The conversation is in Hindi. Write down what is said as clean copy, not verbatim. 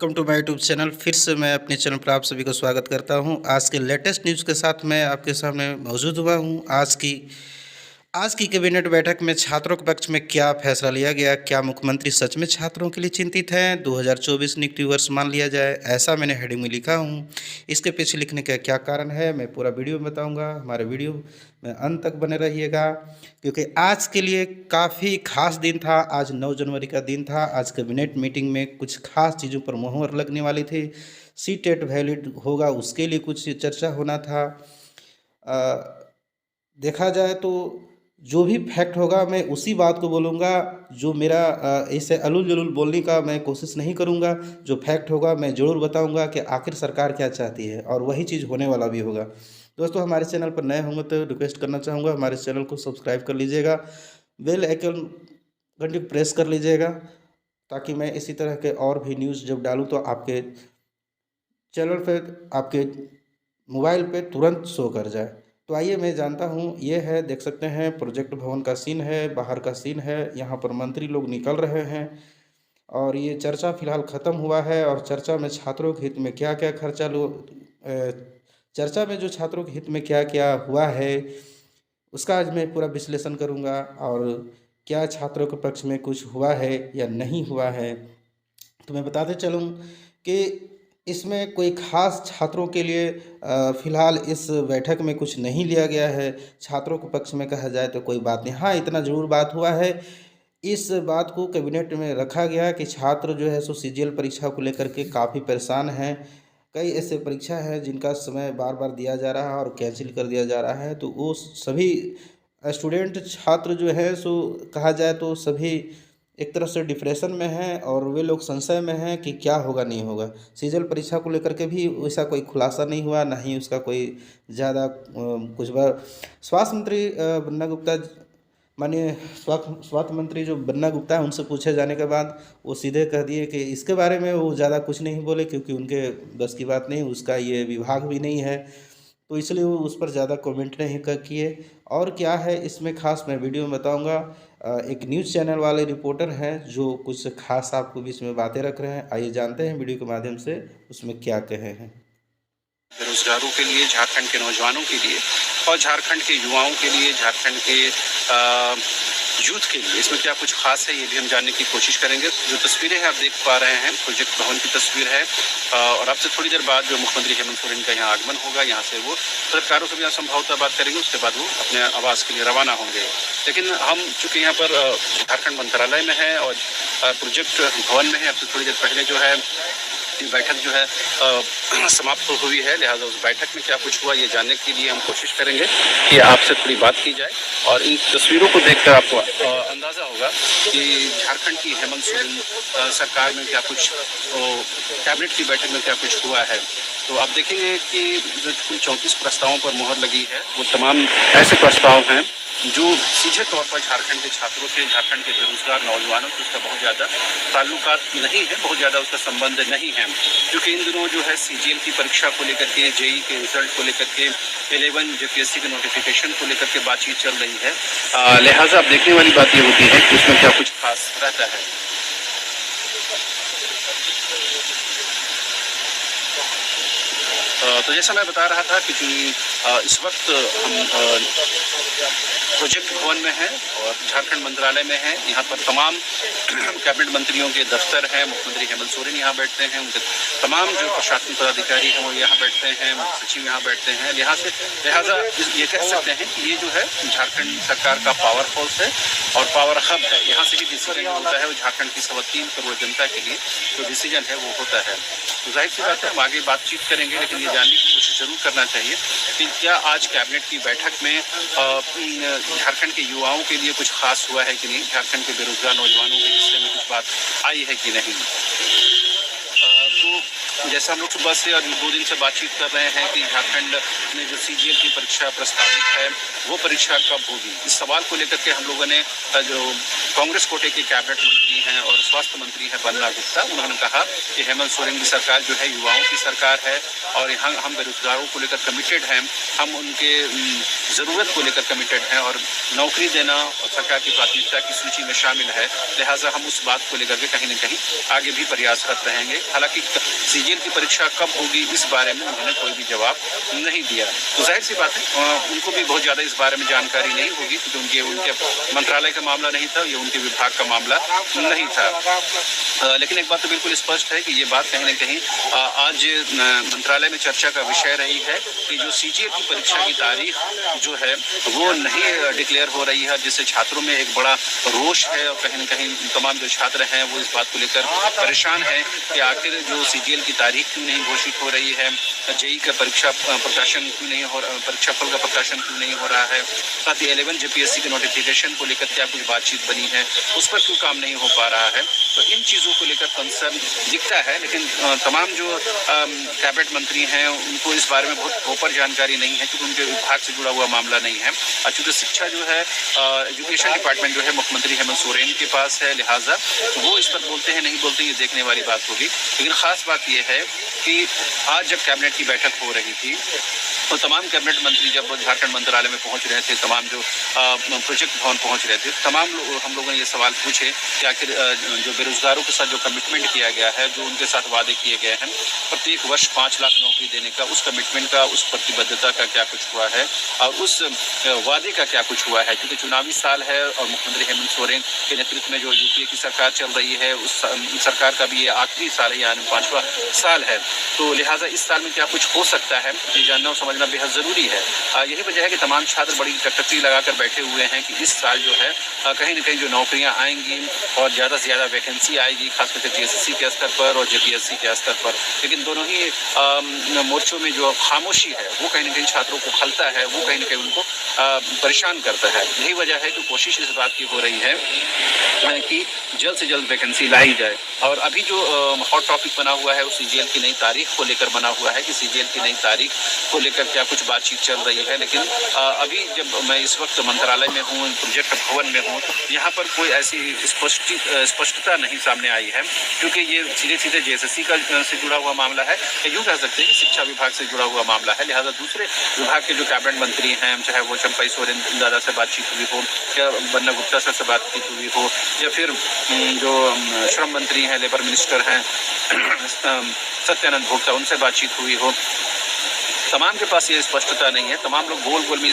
Welcome to my YouTube channel. फिर से मैं अपने चैनल पर आप सभी को स्वागत करता हूं। आज के लेटेस्ट न्यूज़ के साथ मैं आपके सामने मौजूद हुआ हूं। आज की कैबिनेट बैठक में छात्रों के पक्ष में क्या फैसला लिया गया? क्या मुख्यमंत्री सच में छात्रों के लिए चिंतित हैं? 2024 नियुक्ति वर्ष मान लिया जाए, ऐसा मैंने हेडिंग में लिखा हूं। इसके पीछे लिखने का क्या कारण है, मैं पूरा वीडियो में बताऊंगा। हमारे वीडियो में अंत तक बने रहिएगा, क्योंकि आज के लिए काफ़ी खास दिन था। आज 9 जनवरी का दिन था। आज कैबिनेट मीटिंग में कुछ खास चीज़ों पर मुहर लगने वाली थी। सी टेट वैलिड होगा, उसके लिए कुछ चर्चा होना था। देखा जाए तो जो भी फैक्ट होगा मैं उसी बात को बोलूँगा। जो मेरा ऐसे अलूल जलूल बोलने का मैं कोशिश नहीं करूँगा। जो फैक्ट होगा मैं ज़रूर बताऊँगा कि आखिर सरकार क्या चाहती है, और वही चीज़ होने वाला भी होगा। दोस्तों, हमारे चैनल पर नए होंगे तो रिक्वेस्ट करना चाहूँगा, हमारे चैनल को सब्सक्राइब कर लीजिएगा, बेल आइकन घंटी को प्रेस कर लीजिएगा, ताकि मैं इसी तरह के और भी न्यूज़ जब डालूँ तो आपके चैनल पर, आपके मोबाइल पे तुरंत शो कर जाए। तो आइए मैं जानता हूँ। ये है, देख सकते हैं, प्रोजेक्ट भवन का सीन है, बाहर का सीन है। यहाँ पर मंत्री लोग निकल रहे हैं और ये चर्चा फिलहाल ख़त्म हुआ है। और चर्चा में छात्रों के हित में क्या क्या खर्चा चर्चा में जो छात्रों के हित में क्या क्या हुआ है, उसका आज मैं पूरा विश्लेषण करूँगा। और क्या छात्रों के पक्ष में कुछ हुआ है या नहीं हुआ है, तो मैं बताते चलूँ कि इसमें कोई ख़ास छात्रों के लिए फ़िलहाल इस बैठक में कुछ नहीं लिया गया है। छात्रों के पक्ष में कहा जाए तो कोई बात नहीं। हाँ, इतना ज़रूर बात हुआ है, इस बात को कैबिनेट में रखा गया कि छात्र जो है सो सीजीएल परीक्षा को लेकर के काफ़ी परेशान हैं। कई ऐसे परीक्षा हैं जिनका समय बार बार दिया जा रहा है और कैंसिल कर दिया जा रहा है। तो वो सभी स्टूडेंट छात्र जो है सो, कहा जाए तो सभी एक तरह से डिप्रेशन में हैं, और वे लोग संशय में हैं कि क्या होगा नहीं होगा। सीजल परीक्षा को लेकर के भी वैसा कोई खुलासा नहीं हुआ, ना ही उसका कोई ज़्यादा कुछ बार स्वास्थ्य मंत्री बन्ना गुप्ता, माननीय स्वास्थ्य मंत्री जो बन्ना गुप्ता है, उनसे पूछे जाने के बाद वो सीधे कह दिए कि इसके बारे में वो ज़्यादा कुछ नहीं बोले, क्योंकि उनके बस की बात नहीं, उसका ये विभाग भी नहीं है। तो इसलिए वो उस पर ज़्यादा कमेंट नहीं किए। और क्या है इसमें खास, मैं वीडियो में बताऊंगा। एक न्यूज़ चैनल वाले रिपोर्टर हैं जो कुछ खास आपको बीच में बातें रख रहे हैं। आइए जानते हैं वीडियो के माध्यम से उसमें क्या कहे हैं। बेरोजगारों के लिए, झारखंड के नौजवानों के लिए और झारखंड के युवाओं के लिए, झारखंड के यूथ के लिए इसमें क्या कुछ खास है, ये भी हम जानने की कोशिश करेंगे। जो तस्वीरें हैं आप देख पा रहे हैं, प्रोजेक्ट भवन की तस्वीर है। और अब से थोड़ी देर बाद जो मुख्यमंत्री हेमंत सोरेन का यहाँ आगमन होगा, यहाँ से वो पत्रकारों से भी संभवतः बात करेंगे, उसके बाद वो अपने आवास के लिए रवाना होंगे। लेकिन हम चूंकि यहाँ पर झारखंड मंत्रालय में है और प्रोजेक्ट भवन में है, अब से थोड़ी देर पहले जो है बैठक जो है समाप्त हुई है, लिहाजा उस बैठक में क्या कुछ हुआ ये जानने के लिए हम कोशिश करेंगे कि आपसे थोड़ी बात की जाए। और इन तस्वीरों को देखकर आपको अंदाज़ा होगा कि झारखंड की हेमंत सोरेन सरकार में क्या कुछ, कैबिनेट की बैठक में क्या कुछ हुआ है। तो आप देखेंगे कि जो कुल 34 प्रस्तावों पर मुहर लगी है, वो तमाम ऐसे प्रस्ताव हैं जो सीधे तौर पर झारखंड के छात्रों से, झारखंड के बेरोजगार नौजवानों से उसका बहुत ज़्यादा ताल्लुकात नहीं है, बहुत ज़्यादा उसका संबंध नहीं है। क्योंकि इन दिनों जो है सीजीएल की परीक्षा को लेकर के, जेई के रिजल्ट को लेकर के, 11 जेपीएससी के नोटिफिकेशन को लेकर के बातचीत चल रही है। लिहाजा अब देखने वाली बात ये होती है कि उसमें क्या कुछ खास रहता है। तो जैसा मैं बता रहा था कि इस वक्त हम प्रोजेक्ट भवन में हैं और झारखंड मंत्रालय में हैं। यहाँ पर तमाम कैबिनेट मंत्रियों के दफ्तर हैं। मुख्यमंत्री हेमंत सोरेन यहाँ बैठते हैं, उनके तमाम जो प्रशासनिक पदाधिकारी हैं वो यहाँ बैठते हैं, मुख्य सचिव यहाँ बैठते हैं। लिहाजा ये कह सकते हैं कि ये जो है झारखंड सरकार का पावर हाउस है और पावर हब है। यहाँ से ही डिसीजन होता है, वो झारखंड की 3.25 करोड़ जनता के लिए जो डिसीजन है वो होता है। तो जाहिर सी बात है हम आगे बातचीत करेंगे, लेकिन ये जानने की कोशिश जरूर करना चाहिए कि क्या आज कैबिनेट की बैठक में झारखंड के युवाओं के लिए कुछ खास हुआ है कि नहीं, झारखंड के बेरोजगार नौजवानों के हिस्से में कुछ बात आई है कि नहीं। तो जैसे हम लोग सुबह से और 2 दिन से बातचीत कर रहे हैं कि झारखंड में जो सीजीएल की परीक्षा प्रस्तावित है वो परीक्षा कब होगी, इस सवाल को लेकर के हम लोगों ने जो कांग्रेस कोटे के कैबिनेट मंत्री हैं और स्वास्थ्य मंत्री हैं बन्ना गुप्ता, उन्होंने कहा कि हेमंत सोरेन की सरकार जो है युवाओं की सरकार है और यहाँ हम बेरोजगारों को लेकर कमिटेड हैं, हम उनके ज़रूरत को लेकर कमिटेड हैं और नौकरी देना और सरकार की प्राथमिकता की सूची में शामिल है। लिहाजा हम उस बात को लेकर के कहीं न कहीं आगे भी प्रयासरत रहेंगे। हालांकि सीजीएल की परीक्षा कब होगी इस बारे में उन्होंने कोई भी जवाब नहीं दिया। तो जाहिर सी बात है उनको भी बहुत ज़्यादा इस बारे में जानकारी नहीं होगी क्योंकि उनके मंत्रालय का मामला नहीं था, ये उनके विभाग का मामला नहीं था। लेकिन एक बात तो बिल्कुल स्पष्ट है कि ये बात कहीं न कहीं आज मंत्रालय में चर्चा का विषय रही है कि जो सीजीएल की परीक्षा की तारीख जो है वो नहीं डिक्लेयर हो रही है, जिससे छात्रों में एक बड़ा रोष है और कहीं न कहीं तमाम जो छात्र हैं वो इस बात को लेकर परेशान हैं कि आखिर जो सीजीएल की तारीख क्यों नहीं घोषित हो रही है, जेई का परीक्षा प्रकाशन क्यों नहीं हो रहा, परीक्षाफल का प्रकाशन क्यों नहीं हो रहा है, साथ ही 11 जेपीएससी के नोटिफिकेशन को लेकर क्या कुछ बातचीत बनी है उस पर क्यों काम नहीं हो पा रहा है। तो इन चीज़ों को लेकर कंसर्न दिखता है, लेकिन तमाम जो कैबिनेट मंत्री हैं उनको इस बारे में बहुत प्रॉपर जानकारी नहीं है क्योंकि उनके विभाग से जुड़ा हुआ मामला नहीं है। चूँकि शिक्षा जो है एजुकेशन डिपार्टमेंट जो है मुख्यमंत्री हेमंत सोरेन के पास है, लिहाजा वो इस पर बोलते हैं नहीं बोलते ये देखने वाली बात होगी। लेकिन ख़ास बात यह है कि आज जब कैबिनेट की बैठक हो रही थी तो तमाम कैबिनेट मंत्री जब झारखंड मंत्रालय में पहुंच रहे थे, तमाम जो प्रोजेक्ट भवन पहुंच रहे थे, तमाम हम लोगों ने ये सवाल पूछे कि आखिर जो बेरोजगारों के साथ जो कमिटमेंट किया गया है, जो उनके साथ वादे किए गए हैं प्रत्येक वर्ष 5 लाख नौकरी देने का, उस कमिटमेंट का, उस प्रतिबद्धता का क्या कुछ हुआ है और उस वादे का क्या कुछ हुआ है। क्योंकि चुनावी साल है और मुख्यमंत्री हेमंत सोरेन के नेतृत्व में जो यूपीए की सरकार चल रही है उस सरकार का भी ये आखिरी साल है, यानी 5वां साल है। तो लिहाजा इस साल में क्या कुछ हो सकता है ये जानना और समझना बेहद ज़रूरी है। यही वजह है कि तमाम छात्र बड़ी टकटकी लगाकर बैठे हुए हैं कि इस साल जो है कहीं न कहीं जो नौकरियां आएंगी और ज़्यादा से ज़्यादा वैकेंसी आएगी, खासकर से जीएसएससी के स्तर पर और जेपीएससी के स्तर पर। लेकिन दोनों ही मोर्चों में जो खामोशी है वो कहीं न कहीं छात्रों को खलता है, वो कहीं न कहीं उनको परेशान करता है। यही वजह है कि कोशिश इस बात की हो रही है कि जल्द से जल्द वैकेंसी लाई जाए। और अभी जो हॉट टॉपिक बना हुआ है उस सीजीएल की नई तारीख को लेकर बना हुआ है कि सीजीएल की नई तारीख को लेकर क्या कुछ बातचीत चल रही है। लेकिन अभी जब मैं इस वक्त मंत्रालय में हूँ, प्रोजेक्ट भवन में हूँ, यहाँ पर कोई ऐसी स्पष्टता नहीं सामने आई है क्योंकि ये सीधे सीधे जेएसएससी का से जुड़ा हुआ मामला है, यूँ कह सकते हैं कि शिक्षा विभाग से जुड़ा हुआ मामला है। लिहाजा दूसरे विभाग के जो कैबिनेट मंत्री हैं, चाहे वो चंपई सोरेन दादा से बातचीत हुई हो या बन्ना गुप्ता सर से बातचीत हुई हो या फिर जो श्रम मंत्री हैं, लेबर मिनिस्टर हैं सत्यानंद भोक्ता, उनसे बातचीत हुई हो, तमाम के पास ये स्पष्टता नहीं है। तमाम लोग गोल गोल में